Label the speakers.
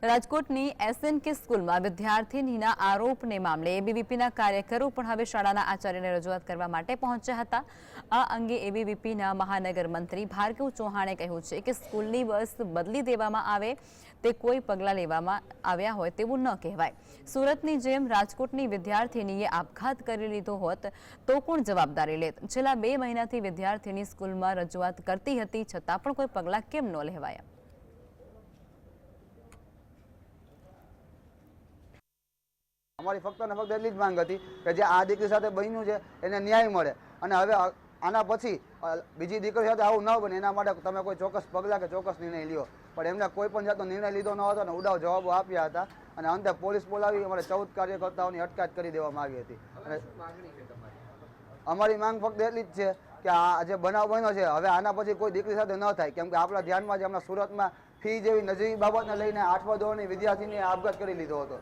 Speaker 1: રાજકોટની એસએનકે સ્કૂલમાં વિદ્યાર્થીનીના આરોપને મામલે એબીવીપીના કાર્યકરો પણ હવે શાળાના આચાર્યને રજૂઆત કરવા માટે પહોંચ્યા હતા। આ અંગે એબીવીપીના મહાનગર મંત્રી ભાર્ગવ ચૌહાણે કહ્યું છે કે સ્કૂલની બસ બદલી દેવામાં આવે તે કોઈ પગલાં લેવામાં આવ્યા હોય તેવું ન કહેવાય। સુરતની જેમ રાજકોટની વિદ્યાર્થીનીએ આપઘાત કરી લીધો હોત તો કોણ જવાબદારી લેત? છેલ્લા 2 મહિનાથી વિદ્યાર્થીની સ્કૂલમાં રજૂઆત કરતી હતી, છતાં પણ કોઈ પગલાં કેમ ન લેવાયા?
Speaker 2: અમારી ફક્ત ને ફક્ત એટલી જ માંગ હતી કે જે આ દીકરી સાથે બન્યું છે એને ન્યાય મળે અને હવે આના પછી બીજી દીકરી સાથે આવું ન બને એના માટે તમે કોઈ ચોક્કસ પગલાં કે ચોક્કસ નિર્ણય લ્યો। પણ એમને કોઈ પણ જાતનો નિર્ણય લીધો ન હતો અને ઉડાવ જવાબો આપ્યા હતા અને અંતે પોલીસ બોલાવી અમારે 14 કાર્યકર્તાઓની અટકાયત કરી દેવામાં આવી હતી। અમારી માંગ ફક્ત એટલી જ છે કે આ જે બનાવ બન્યો છે હવે આના પછી કોઈ દીકરી સાથે ન થાય, કેમ કે આપણા ધ્યાનમાં જે હમણાં સુરતમાં ફી જેવી નજીવી બાબતને લઈને 8મા ધોરણની વિદ્યાર્થીને આપઘાત કરી લીધો હતો।